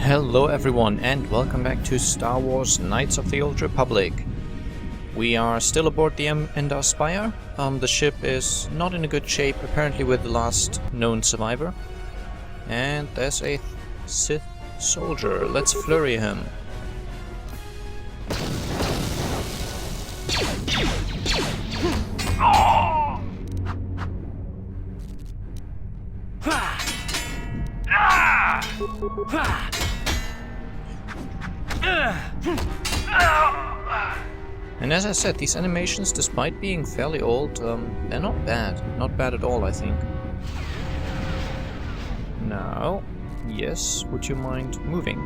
Hello everyone and welcome back to Star Wars Knights of the Old Republic. We are still aboard the Endar Spire. The ship is not in a good shape, apparently with the last known survivor. And there's a Sith soldier. Let's flurry him. And as I said, these animations, despite being fairly old, they're not bad. Not bad at all, I think. Now, yes, would you mind moving?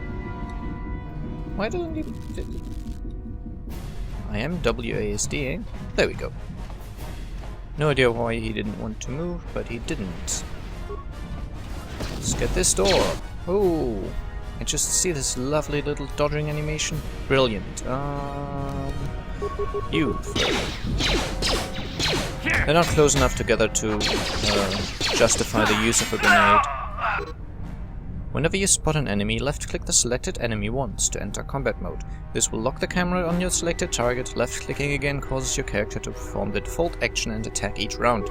Why don't you... I am WASD, eh? There we go. No idea why he didn't want to move, but he didn't. Let's get this door. Oh, and just see this lovely little dodging animation. Brilliant. You. They're not close enough together to justify the use of a grenade. Whenever you spot an enemy, left-click the selected enemy once to enter combat mode. This will lock the camera on your selected target. Left-clicking again causes your character to perform the default action and attack each round.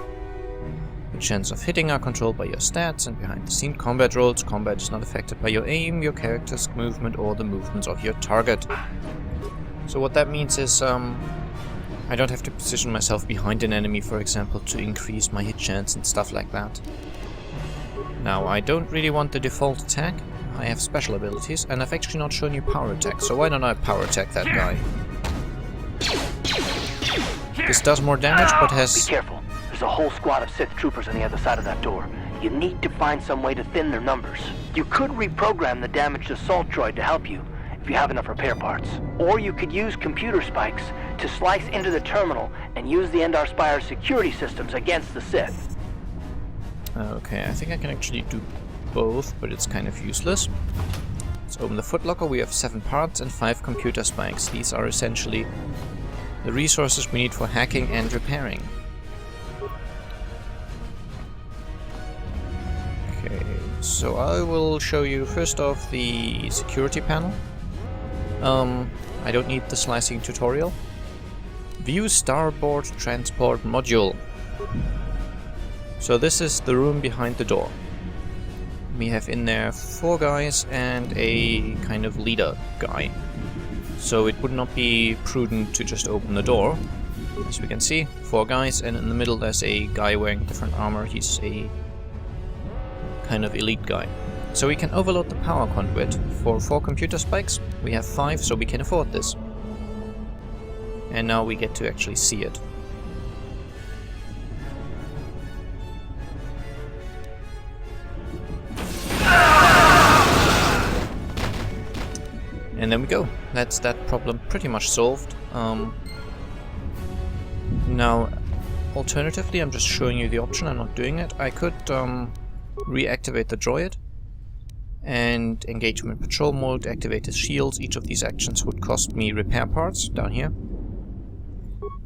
The chance of hitting are controlled by your stats and behind-the-scene combat rolls. Combat is not affected by your aim, your character's movement, or the movements of your target. So what that means is, I don't have to position myself behind an enemy, for example, to increase my hit chance and stuff like that. Now, I don't really want the default attack. I have special abilities, and I've actually not shown you power attack, so why don't I power attack that guy? This does more damage, but has... Be careful. There's a whole squad of Sith troopers on the other side of that door. You need to find some way to thin their numbers. You could reprogram the damaged assault droid to help you, if you have enough repair parts. Or you could use computer spikes to slice into the terminal and use the Endar Spire's security systems against the Sith. Okay, I think I can actually do both, but it's kind of useless. Let's open the footlocker. We have 7 parts and 5 computer spikes. These are essentially the resources we need for hacking and repairing. Okay, so I will show you first off the security panel. I don't need the slicing tutorial. View starboard transport module. So this is the room behind the door. We have in there 4 guys and a kind of leader guy. So it would not be prudent to just open the door. As we can see, 4 guys, and in the middle there's a guy wearing different armor. He's a kind of elite guy. So we can overload the power conduit. For 4 computer spikes, we have 5, so we can afford this. And now we get to actually see it. And there we go. That's that problem pretty much solved. Now, alternatively, I'm just showing you the option, I'm not doing it. I could reactivate the droid and engagement patrol mode, activate his shields. Each of these actions would cost me repair parts down here.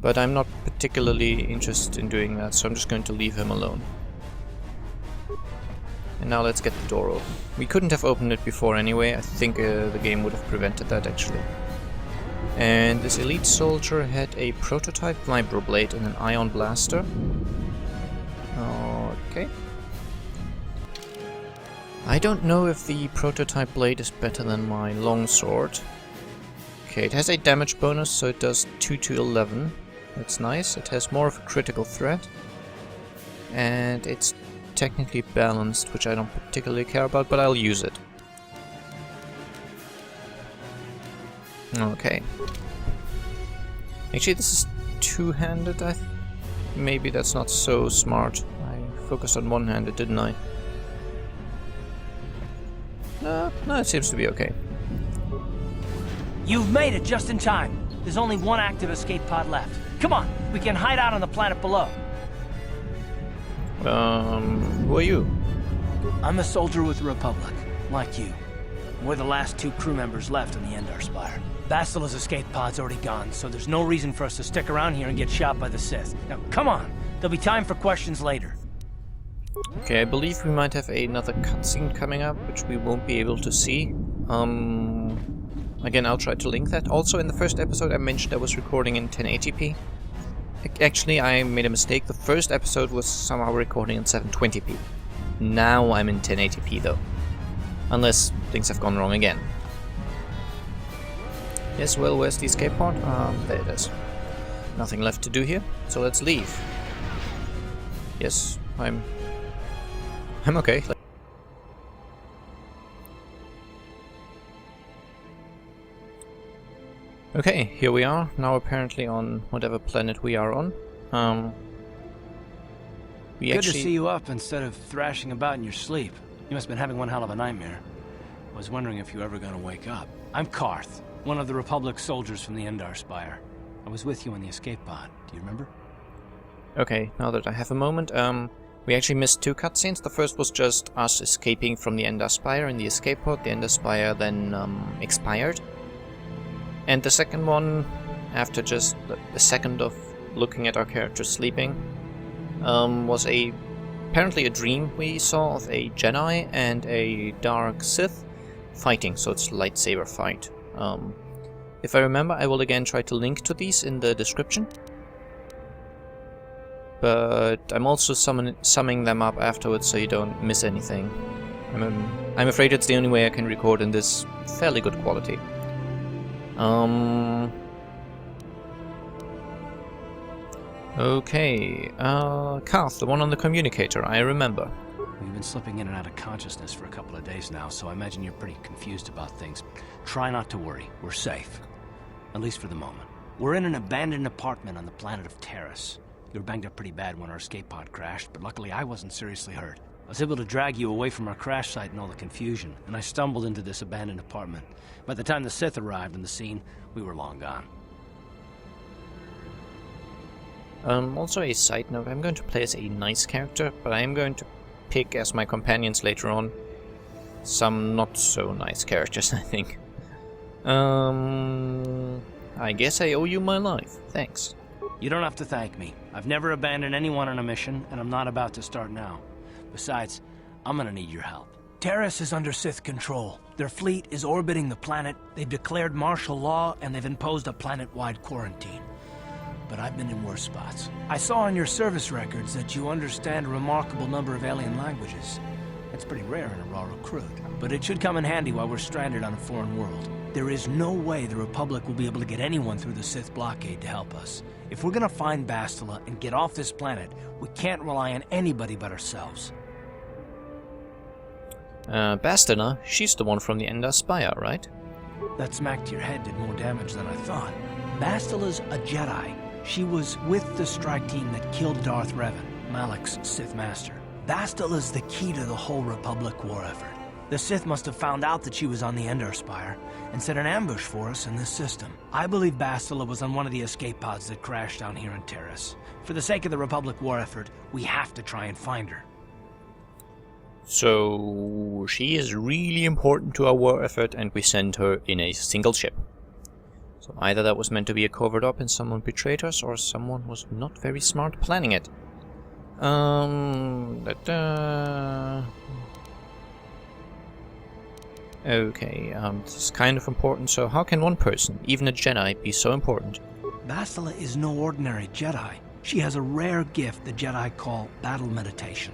But I'm not particularly interested in doing that, so I'm just going to leave him alone. And now let's get the door open. We couldn't have opened it before anyway. I think the game would have prevented that actually. And this elite soldier had a prototype vibroblade and an ion blaster. Okay. I don't know if the prototype blade is better than my longsword. Okay, it has a damage bonus, so it does 2 to 11. That's nice. It has more of a critical threat. And it's technically balanced, which I don't particularly care about, but I'll use it. Okay. Actually, this is two-handed. Maybe that's not so smart. I focused on one-handed, didn't I? No, it seems to be okay. You've made it just in time. There's only 1 active escape pod left. Come on, we can hide out on the planet below. Who are you? I'm a soldier with the Republic, like you. We're the last 2 crew members left on the Endar Spire. Bastila's escape pod's already gone, so there's no reason for us to stick around here and get shot by the Sith. Now, come on. There'll be time for questions later. Okay, I believe we might have another cutscene coming up, which we won't be able to see. Again, I'll try to link that. Also, in the first episode I mentioned I was recording in 1080p. Actually, I made a mistake. The first episode was somehow recording in 720p. Now I'm in 1080p though. Unless things have gone wrong again. Yes, well, where's the escape pod? There it is. Nothing left to do here, so let's leave. Yes, I'm okay. Okay, here we are, now apparently on whatever planet we are on. Good to see you up instead of thrashing about in your sleep. You must have been having one hell of a nightmare. I was wondering if you were ever going to wake up. I'm Karth, one of the Republic soldiers from the Endar Spire. I was with you in the escape pod, do you remember? Okay, now that I have a moment, we actually missed 2 cutscenes. The first was just us escaping from the Endar Spire in the escape pod. The Endar Spire then expired. And the second one, after just a second of looking at our character sleeping, was apparently a dream we saw of a Jedi and a Dark Sith fighting, so it's a lightsaber fight. If I remember, I will again try to link to these in the description. But I'm also summing them up afterwards so you don't miss anything. I'm afraid it's the only way I can record in this fairly good quality. Okay, Karth, the one on the communicator, I remember. We've been slipping in and out of consciousness for a couple of days now, so I imagine you're pretty confused about things. Try not to worry, we're safe. At least for the moment. We're in an abandoned apartment on the planet of Terrace. You were banged up pretty bad when our escape pod crashed, but luckily I wasn't seriously hurt. I was able to drag you away from our crash site and all the confusion, and I stumbled into this abandoned apartment. By the time the Sith arrived on the scene, we were long gone. Also a side note, I'm going to play as a nice character, but I am going to pick as my companions later on some not so nice characters, I think. I guess I owe you my life. Thanks. You don't have to thank me. I've never abandoned anyone on a mission, and I'm not about to start now. Besides, I'm gonna need your help. Terrace is under Sith control. Their fleet is orbiting the planet, they've declared martial law, and they've imposed a planet-wide quarantine. But I've been in worse spots. I saw on your service records that you understand a remarkable number of alien languages. That's pretty rare in a raw recruit. But it should come in handy while we're stranded on a foreign world. There is no way the Republic will be able to get anyone through the Sith blockade to help us. If we're gonna find Bastila and get off this planet, we can't rely on anybody but ourselves. Bastila, she's the one from the Endar Spire, right? That smack to your head did more damage than I thought. Bastila's a Jedi. She was with the strike team that killed Darth Revan, Malak's Sith Master. Bastila's the key to the whole Republic war effort. The Sith must have found out that she was on the Endar Spire and set an ambush for us in this system. I believe Bastila was on one of the escape pods that crashed down here in Terrace. For the sake of the Republic war effort, we have to try and find her. So she is really important to our war effort and we send her in a single ship. So either that was meant to be a covered up and someone betrayed us, or someone was not very smart planning it. Okay, this is kind of important, so how can one person, even a Jedi, be so important? Bastila is no ordinary Jedi. She has a rare gift the Jedi call battle meditation.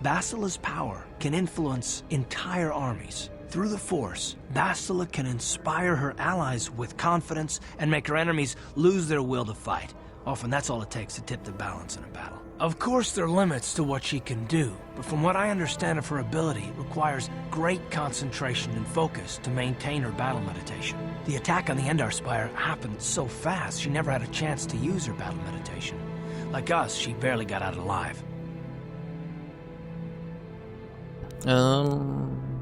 Bastila's power can influence entire armies. Through the Force, Bastila can inspire her allies with confidence and make her enemies lose their will to fight. Often that's all it takes to tip the balance in a battle. Of course there are limits to what she can do, but from what I understand of her ability, it requires great concentration and focus to maintain her battle meditation. The attack on the Endar Spire happened so fast, she never had a chance to use her battle meditation. Like us, she barely got out alive.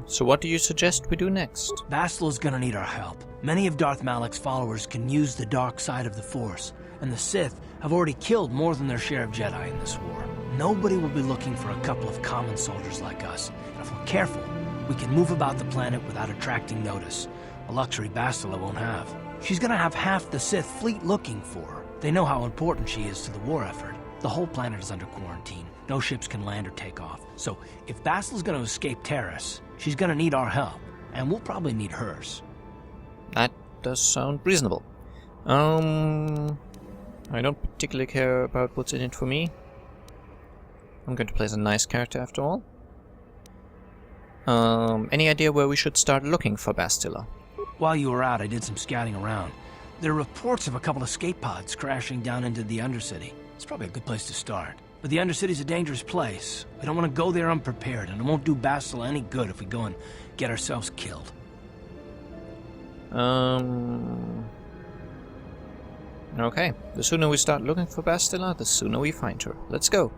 So what do you suggest we do next? Bastila's gonna need our help. Many of Darth Malak's followers can use the dark side of the Force, and the Sith have already killed more than their share of Jedi in this war. Nobody will be looking for a couple of common soldiers like us, and if we're careful, we can move about the planet without attracting notice, a luxury Bastila won't have. She's gonna have half the Sith fleet looking for her. They know how important she is to the war effort. The whole planet is under quarantine. No ships can land or take off. So, if Bastila's gonna escape Terrace, she's gonna need our help. and we'll probably need hers. That does sound reasonable. I don't particularly care about what's in it for me. I'm going to play as a nice character after all. Any idea where we should start looking for Bastila? While you were out, I did some scouting around. There are reports of a couple of escape pods crashing down into the Undercity. It's probably a good place to start. But the Undercity's a dangerous place. We don't want to go there unprepared, and it won't do Bastila any good if we go and get ourselves killed. Okay. The sooner we start looking for Bastila, the sooner we find her. Let's go.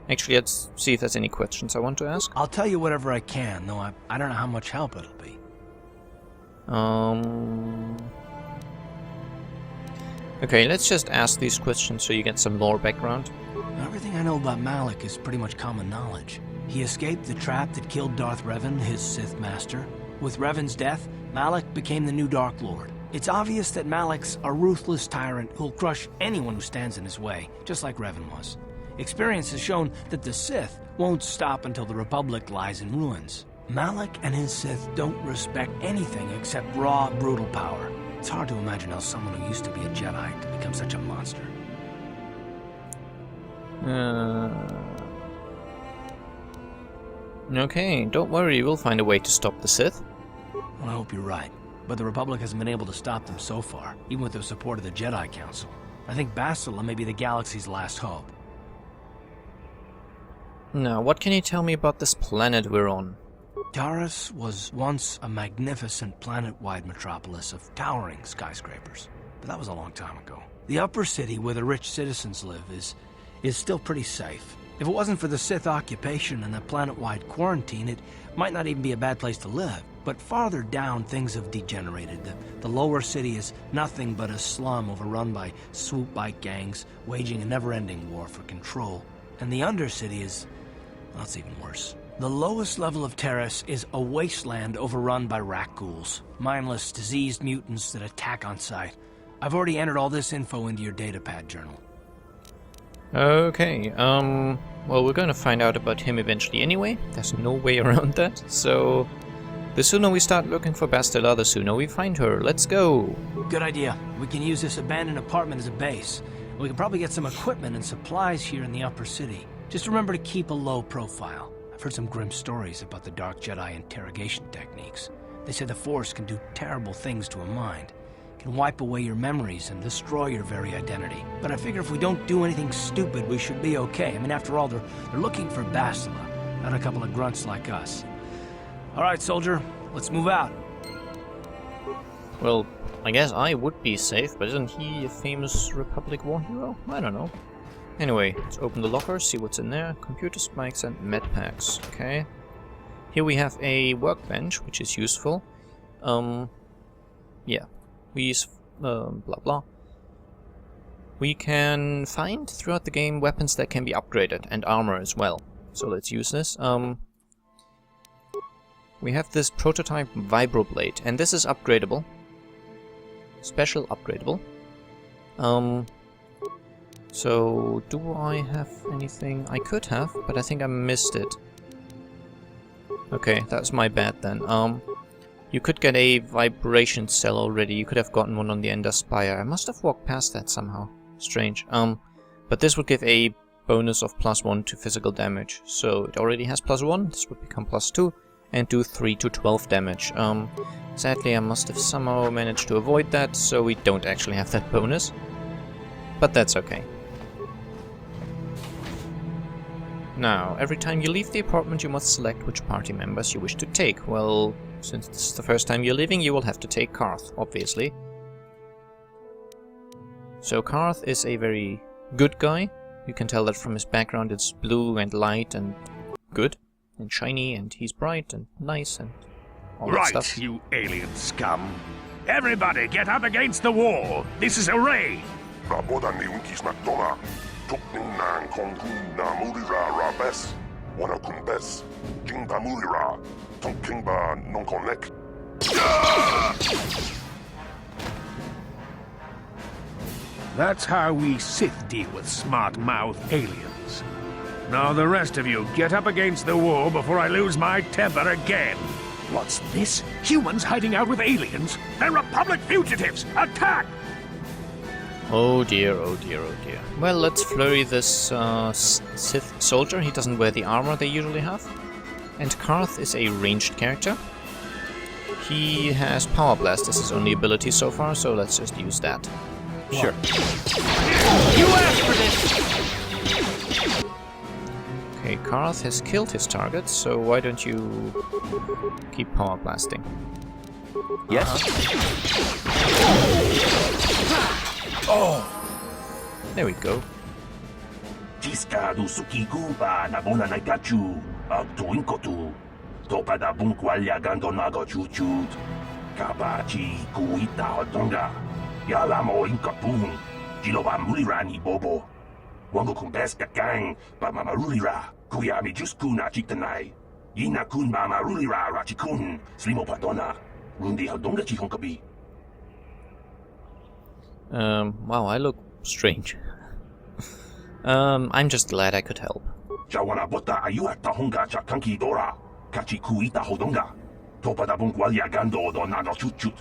Actually, let's see if there's any questions I want to ask. I'll tell you whatever I can, though I don't know how much help it'll be. Okay, let's just ask these questions so you get some more background. Everything I know about Malik is pretty much common knowledge. He escaped the trap that killed Darth Revan, his Sith master. With Revan's death, Malik became the new Dark Lord. It's obvious that Malik's a ruthless tyrant who'll crush anyone who stands in his way, just like Revan was. Experience has shown that the Sith won't stop until the Republic lies in ruins. Malik and his Sith don't respect anything except raw, brutal power. It's hard to imagine how someone who used to be a Jedi could become such a monster. Okay, don't worry, we'll find a way to stop the Sith. Well, I hope you're right. But the Republic hasn't been able to stop them so far, even with the support of the Jedi Council. I think Bastila may be the galaxy's last hope. Now, what can you tell me about this planet we're on? Taris was once a magnificent planet-wide metropolis of towering skyscrapers, but that was a long time ago. The upper city where the rich citizens live is still pretty safe. If it wasn't for the Sith occupation and the planet-wide quarantine, it might not even be a bad place to live. But farther down, things have degenerated. The lower city is nothing but a slum overrun by swoop bike gangs, waging a never-ending war for control. And the undercity is... well, it's even worse. The lowest level of Taris is a wasteland overrun by rat ghouls. Mindless, diseased mutants that attack on sight. I've already entered all this info into your datapad journal. Okay, well, we're gonna find out about him eventually anyway. There's no way around that, so... the sooner we start looking for Bastila, the sooner we find her. Let's go! Good idea. We can use this abandoned apartment as a base. We can probably get some equipment and supplies here in the upper city. Just remember to keep a low profile. I've heard some grim stories about the Dark Jedi interrogation techniques. They say the Force can do terrible things to a mind. It can wipe away your memories and destroy your very identity. But I figure if we don't do anything stupid, we should be okay. I mean, after all, they're looking for Bastila, not a couple of grunts like us. All right, soldier, let's move out. Well, I guess I would be safe, but isn't he a famous Republic war hero? I don't know. Anyway, let's open the locker, see what's in there. Computer spikes and med packs. Okay. Here we have a workbench, which is useful. Yeah. We use, blah blah. We can find throughout the game weapons that can be upgraded, and armor as well. So let's use this. We have this prototype vibroblade, and this is upgradable. Special upgradable. So, do I have anything? I could have, but I think I missed it. Okay, that's my bad then. You could get a vibration cell already. You could have gotten one on the Ender Spire. I must have walked past that somehow. Strange. But this would give a bonus of +1 to physical damage. So it already has +1. This would become +2 and do 3 to 12 damage. Sadly, I must have somehow managed to avoid that, so we don't actually have that bonus. But that's okay. Now, every time you leave the apartment, you must select which party members you wish to take. Well, since this is the first time you're leaving, you will have to take Karth, obviously. So Karth is a very good guy. You can tell that from his background. It's blue and light and good and shiny, and he's bright and nice and all that stuff. Right, you alien scum. Everybody get up against the wall. This is a raid. That's how we Sith deal with smart-mouthed aliens. Now the rest of you get up against the wall before I lose my temper again. What's this? Humans hiding out with aliens? They're Republic fugitives! Attack! Oh dear, oh dear, oh dear. Well, let's flurry this Sith soldier. He doesn't wear the armor they usually have. And Karth is a ranged character. He has Power Blast as his only ability so far, so let's just use that. Sure. You asked for this! Okay, Karth has killed his target, so why don't you keep Power Blasting? Yes? Oh! There we go. Jiska du sukiku ba nabona naikachu tuinkotu topada bunkwalya gandonago chuchut kabachi kuita hotonga yalamo inkapun jiloba mulirani bobo wango kumbeska gang ba mamarulira kuyami juskuna chiktanai yina kun mamarulira rachikun slimo padona rundi hodonga chihonkabi. Wow, I look strange. I'm just glad I could help. Jawana bota ayua tahonga chakanki dora kachi kuita hodonga topada bunkwalya gando donago chuchut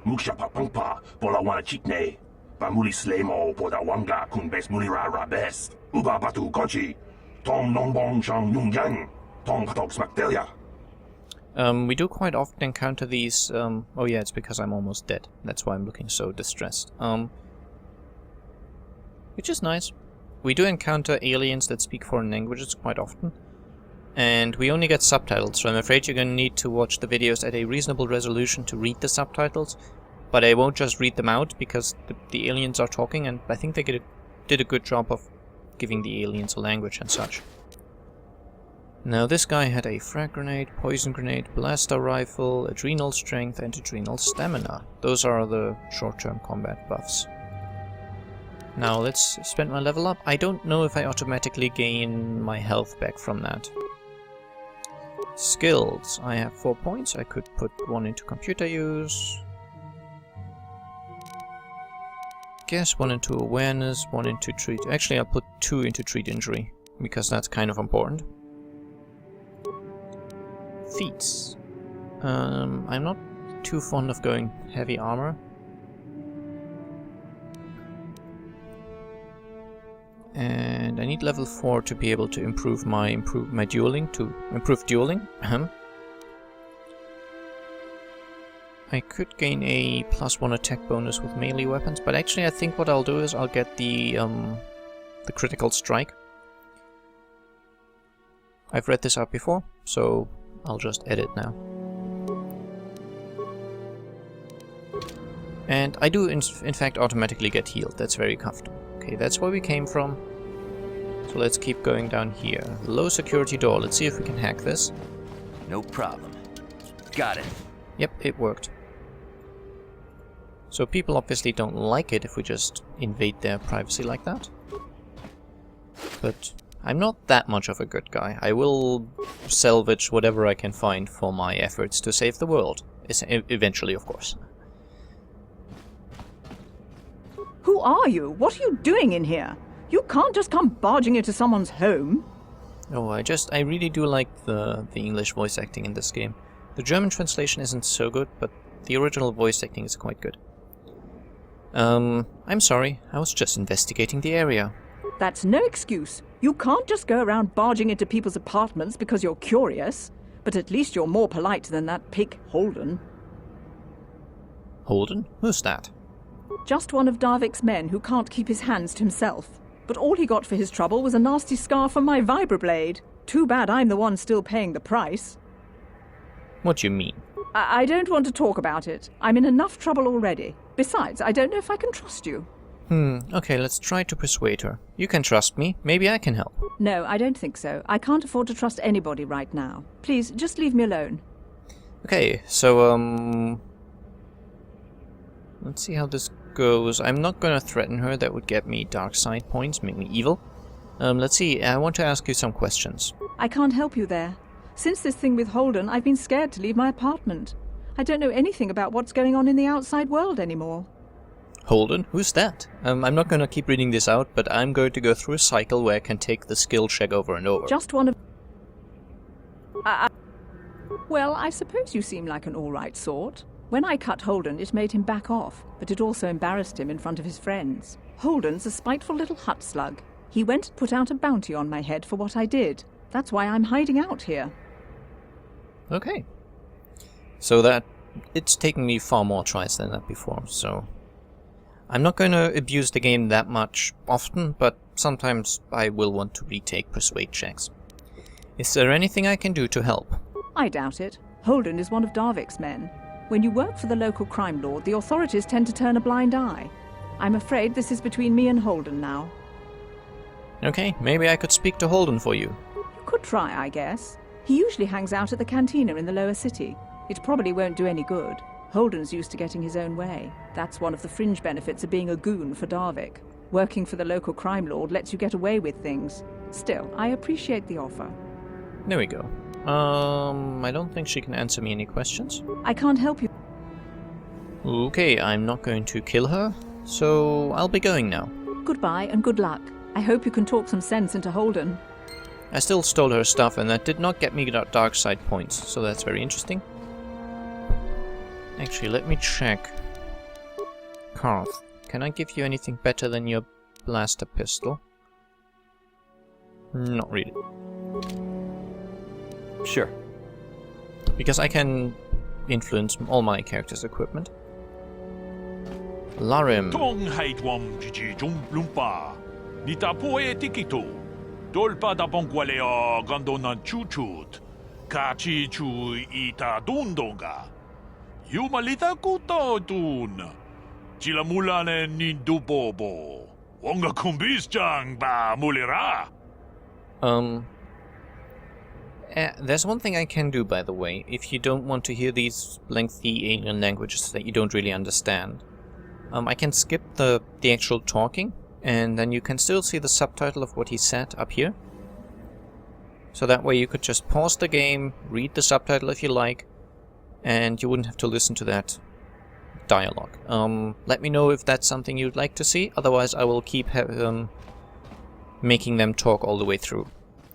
muksha papangpa pola wana chikne bamuli slemo poda wanga kun bes mulira rabes uba batu konchi tong nongbong shang nungyang tong patok smaktelia. We do quite often encounter these, oh yeah, it's because I'm almost dead. That's why I'm looking so distressed. Which is nice. We do encounter aliens that speak foreign languages quite often. And we only get subtitles, so I'm afraid you're going to need to watch the videos at a reasonable resolution to read the subtitles. But I won't just read them out, because the aliens are talking, and I think they did a good job of giving the aliens a language and such. Now this guy had a frag grenade, poison grenade, blaster rifle, adrenal strength and adrenal stamina. Those are the short-term combat buffs. Now let's spend my level up. I don't know if I automatically gain my health back from that. Skills. I have 4 points. I could put 1 into computer use. Guess 1 into awareness, 1 into treat. Actually, I'll put 2 into treat injury, because that's kind of important. Feats. I'm not too fond of going heavy armor. And I need level 4 to be able to improve my dueling, to improve dueling. I could gain a +1 attack bonus with melee weapons, but actually I think what I'll do is I'll get the critical strike. I've read this out before, so I'll just edit now. And I do in fact automatically get healed. That's very comfortable. Okay, that's where we came from. So let's keep going down here. Low security door. Let's see if we can hack this. No problem. Got it. Yep, it worked. So people obviously don't like it if we just invade their privacy like that. But I'm not that much of a good guy. I will salvage whatever I can find for my efforts to save the world. Eventually, of course. Who are you? What are you doing in here? You can't just come barging into someone's home. Oh, I really do like the English voice acting in this game. The German translation isn't so good, but the original voice acting is quite good. I'm sorry, I was just investigating the area. That's no excuse. You can't just go around barging into people's apartments because you're curious. But at least you're more polite than that pig Holden. Holden? Who's that? Just one of Darvik's men who can't keep his hands to himself. But all he got for his trouble was a nasty scar from my vibroblade. Too bad I'm the one still paying the price. What do you mean? I don't want to talk about it. I'm in enough trouble already. Besides, I don't know if I can trust you. Okay, let's try to persuade her. You can trust me. Maybe I can help. No, I don't think so. I can't afford to trust anybody right now. Please, just leave me alone. Okay, so, let's see how this goes. I'm not gonna threaten her. That would get me dark side points, make me evil. Let's see. I want to ask you some questions. I can't help you there. Since this thing with Holden, I've been scared to leave my apartment. I don't know anything about what's going on in the outside world anymore. Holden? Who's that? I'm not gonna keep reading this out, but I'm going to go through a cycle where I can take the skill check over and over. Just one of... Well, I suppose you seem like an all-right sort. When I cut Holden, it made him back off, but it also embarrassed him in front of his friends. Holden's a spiteful little hut slug. He went and put out a bounty on my head for what I did. That's why I'm hiding out here. Okay. So that... it's taken me far more tries than that before, so... I'm not going to abuse the game that much often, but sometimes I will want to retake persuade checks. Is there anything I can do to help? I doubt it. Holden is one of Darvik's men. When you work for the local crime lord, the authorities tend to turn a blind eye. I'm afraid this is between me and Holden now. Okay, maybe I could speak to Holden for you. You could try, I guess. He usually hangs out at the cantina in the lower city. It probably won't do any good. Holden's used to getting his own way. That's one of the fringe benefits of being a goon for Darvik. Working for the local crime lord lets you get away with things. Still, I appreciate the offer. There we go. I don't think she can answer me any questions. I can't help you. Okay, I'm not going to kill her, so I'll be going now. Goodbye and good luck. I hope you can talk some sense into Holden. I still stole her stuff, and that did not get me dark side points, so that's very interesting. Actually, let me check. Karth, can I give you anything better than your blaster pistol? Not really. Sure. Because I can influence all my character's equipment. Larim. Tong haitwam jiji lumpa. Nita poe tikito. Dolpa da bongwalea gandona chuchut. Kachi chu ita dundonga. Yumalita kuto dun. Chilamulane nindubobo. Wonga kumbisjang ba mulira. There's one thing I can do, by the way, if you don't want to hear these lengthy alien languages that you don't really understand. I can skip the actual talking, and then you can still see the subtitle of what he said up here. So that way you could just pause the game, read the subtitle if you like, and you wouldn't have to listen to that dialogue. Let me know if that's something you'd like to see, otherwise I will keep making them talk all the way through.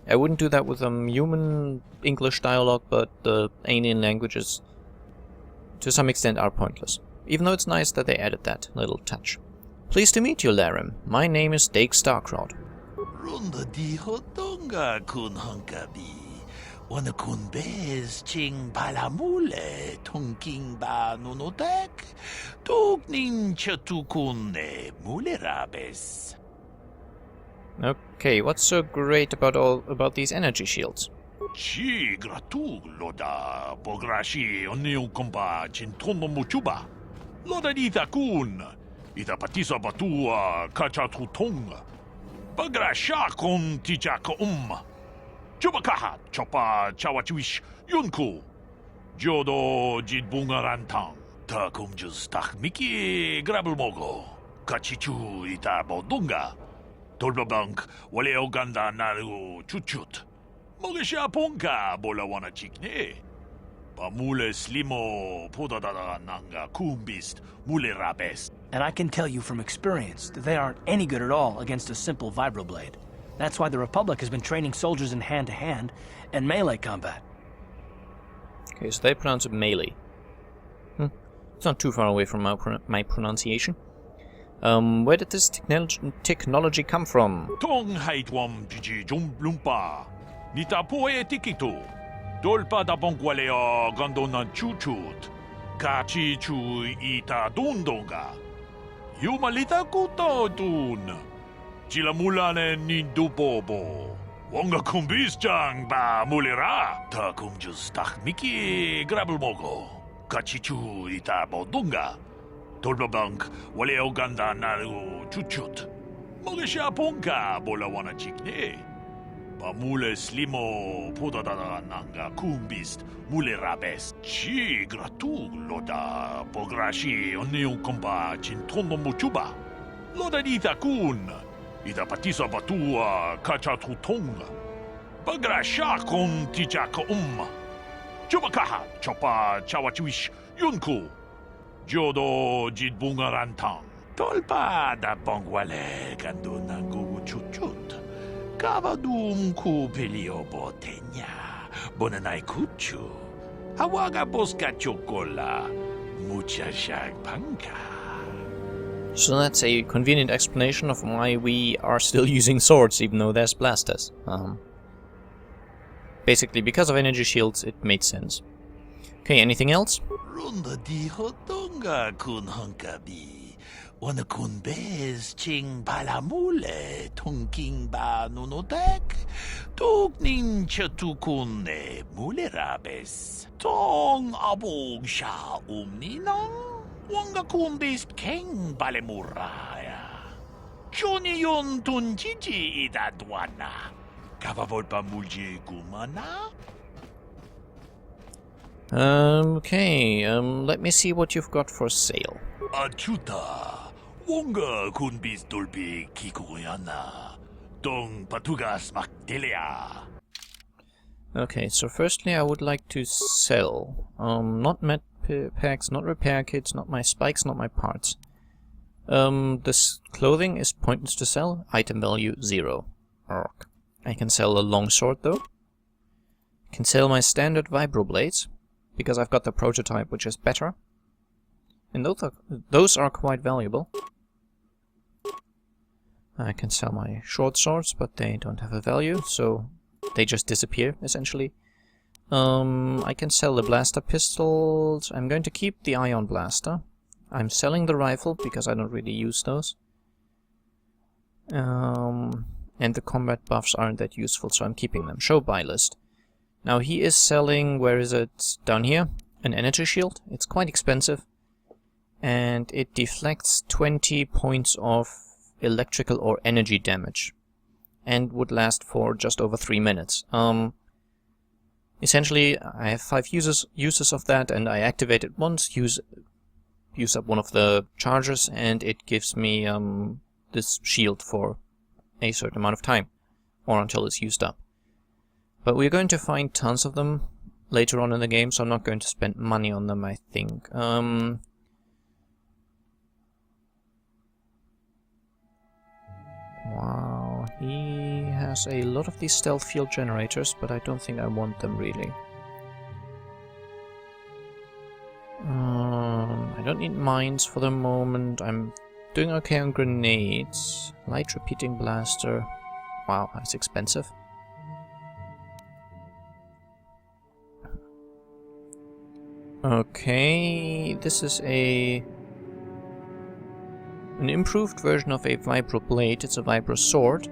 I wouldn't do that with human English dialogue, but the alien languages to some extent are pointless. Even though it's nice that they added that little touch. Pleased to meet you, Larim. My name is Dake Starcrowd. Runda di hotonga kun honkabi. Wana kun bez ching palamule tonking ba nunotek. Tugnin chatukune mulerabes. Okay, what's so great about these energy shields? Chi gratu loda pograshi oniu komba chintono muchuba. Loda dita kun. Ita patisa batua kacha tutonga. Bagrasha kon tijaka Chubakaha chopa chawachuish yunku. Jodo jidbungarantang. Ta kumjus tak miki grabulmogo. Kachichu ita bodunga. Tolbabank wale oganda naru chuchut. Mogesha ponka bola wana chikne. Pamule slimo podadada nanga kumbist mule rabes. And I can tell you from experience that they aren't any good at all against a simple vibroblade. That's why the Republic has been training soldiers in hand-to-hand and melee combat. Okay, so they pronounce it melee. It's not too far away from my pronunciation. Where did this technology come from? Tong haitwam jiji lumpa. Nita poe tikito. Dolpa da bongwalea gandona chuchut. Kachi chu ita dundonga. Yumalita kuto dun. Chilamulane nindubobo. Wonga kumbisjang ba mulira. Ta kumjus tak miki grabulmogo. Kachi chu ita bodunga. Tolbabank wale oganda naru chuchut. Mogesha ponka bola wana chikne. Pamule slimo podadada nanga kumbist mule rabes. Chi gratu loda pograshi oniu komba chintono muchuba. Loda dita kun. Ida patisa batua kacha tutonga. Bagrasha kon tijaka Chubakaha chopa chawachuish yunku. Jodo jidbungarantang. Tolpa da bongwale gandunangu chuchut. Kavadum ku pelio botenya. Bonanai kuchu. Hawaga boska chocola. Mucha panka. So that's a convenient explanation of why we are still using swords, even though there's blasters. Basically, because of energy shields, it made sense. Okay, anything else? Runda di hotonga kun hunkabi. Wana kun bez ching palamule tunking ba nunotek. Tukning chatukune mulerabes. Tong abog sha umninang. Wanga kun bez keng balemuraya. Johnny yon tunjiji idadwana. Kavavolpa mulje kumana. Okay, let me see what you've got for sale. Achuta, wonga kun bis dolbi kikuyana, dong patugas makdelia. Okay, so firstly I would like to sell, not med packs, not repair kits, not my spikes, not my parts. This clothing is pointless to sell, item value 0. Orc. I can sell a longsword though. I can sell my standard vibroblades, because I've got the prototype which is better. And those are quite valuable. I can sell my short swords, but they don't have a value, so they just disappear, essentially. I can sell the blaster pistols. I'm going to keep the ion blaster. I'm selling the rifle, because I don't really use those. And the combat buffs aren't that useful, so I'm keeping them. Show buy list. Now he is selling, where is it? Down here, an energy shield. It's quite expensive. And it deflects 20 points of electrical or energy damage. And would last for just over 3 minutes. Essentially, I have 5 uses of that, and I activate it once, use up one of the charges, and it gives me this shield for a certain amount of time, or until it's used up. But we're going to find tons of them later on in the game, so I'm not going to spend money on them, I think. Wow, he has a lot of these stealth field generators, but I don't think I want them really. I don't need mines for the moment. I'm doing okay on grenades. Light repeating blaster. Wow, that's expensive. Okay, this is an improved version of a vibro blade. It's a vibro sword,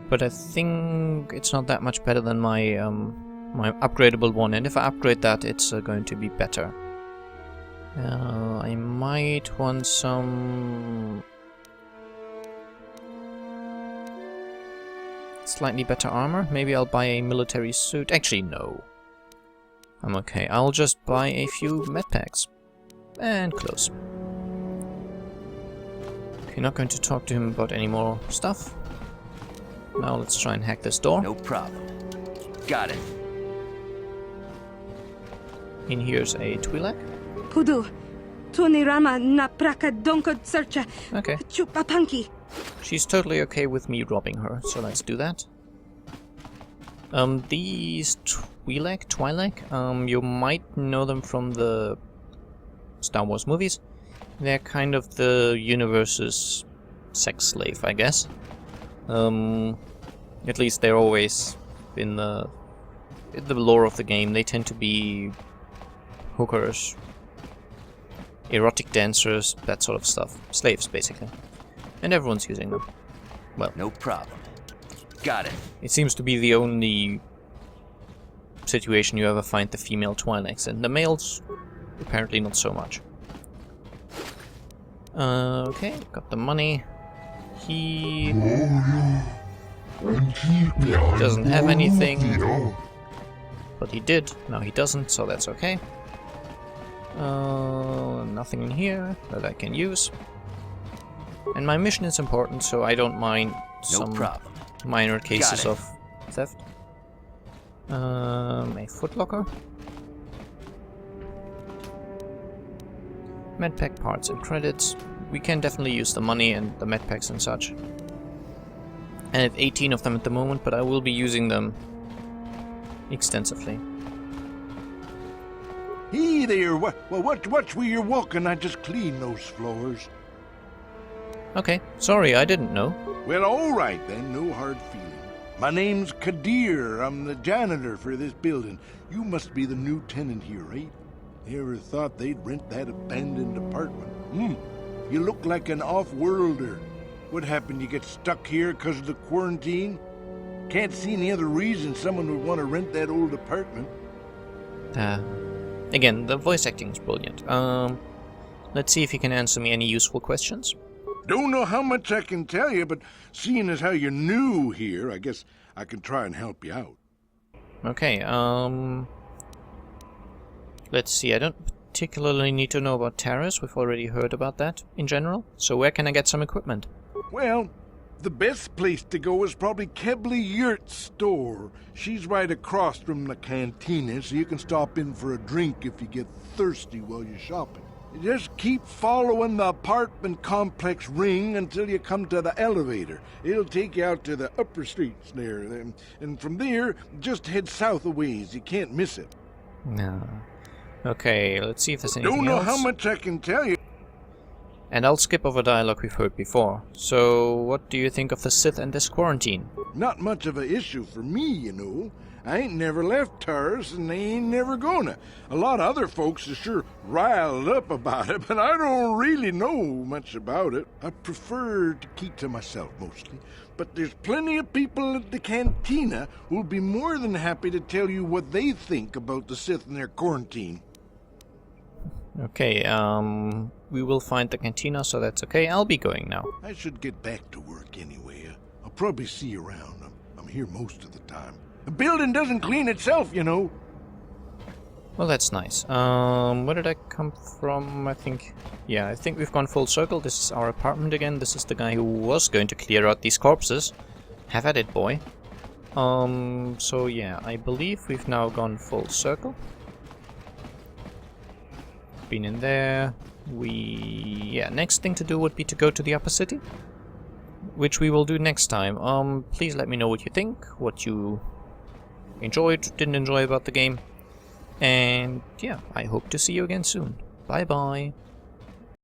but I think it's not that much better than my my upgradable one. And if I upgrade that, it's going to be better. I might want some slightly better armor. Maybe I'll buy a military suit. Actually, no. I'm okay. I'll just buy a few med packs. And close. Okay, not going to talk to him about any more stuff. Now let's try and hack this door. No problem. Got it. In here's a Twi'lek. Pudu, Tunirama na praka donko searcha. Okay. Chupapanki. She's totally okay with me robbing her, so let's do that. These Twi'lek, you might know them from the Star Wars movies. They're kind of the universe's sex slave, I guess. At least they're always in the lore of the game. They tend to be hookers, erotic dancers, that sort of stuff. Slaves, basically. And everyone's using them. Well, no problem. Got it. It seems to be the only situation you ever find the female Twi'leks in. The males, apparently not so much. Okay, got the money. He doesn't have anything, but he did. Now he doesn't, so that's okay. Nothing in here that I can use. And my mission is important, so I don't mind some minor cases of theft. A footlocker. Medpack parts and credits. We can definitely use the money and the medpacks and such. I have 18 of them at the moment, but I will be using them extensively. Hey there, watch where you're walking. I just cleaned those floors. Okay, sorry, I didn't know. Well, all right then, no hard feeling. My name's Kadir. I'm the janitor for this building. You must be the new tenant here, right? Ever thought they'd rent that abandoned apartment? You look like an off-worlder. What happened? You get stuck here because of the quarantine? Can't see any other reason someone would want to rent that old apartment. Again, the voice acting is brilliant. Let's see if you can answer me any useful questions. Don't know how much I can tell you, but seeing as how you're new here, I guess I can try and help you out. Okay, let's see, I don't particularly need to know about terrorists. We've already heard about that in general. So where can I get some equipment? Well, the best place to go is probably Kebley Yurt's store. She's right across from the cantina, so you can stop in for a drink if you get thirsty while you're shopping. Just keep following the apartment complex ring until you come to the elevator. It'll take you out to the upper streets there. And from there, just head south a ways. You can't miss it. No. Okay, let's see if there's anything Don't know else. how much I can tell you. And I'll skip over dialogue we've heard before. So, what do you think of the Sith and this quarantine? Not much of an issue for me, you know. I ain't never left Taurus, and they ain't never gonna. A lot of other folks are sure riled up about it, but I don't really know much about it. I prefer to keep to myself, mostly. But there's plenty of people at the cantina who'll be more than happy to tell you what they think about the Sith and their quarantine. Okay, we will find the cantina, so that's okay. I'll be going now. I should get back to work anyway. I'll probably see you around. I'm here most of the time. The building doesn't clean itself, you know. Well, that's nice. Where did I come from? I think we've gone full circle. This is our apartment again. This is the guy who was going to clear out these corpses. Have at it, boy. So yeah, I believe we've now gone full circle. Been in there. Next thing to do would be to go to the upper city, which we will do next time. Please let me know what you think, what you enjoyed, didn't enjoy about the game. And yeah, I hope to see you again soon. Bye bye.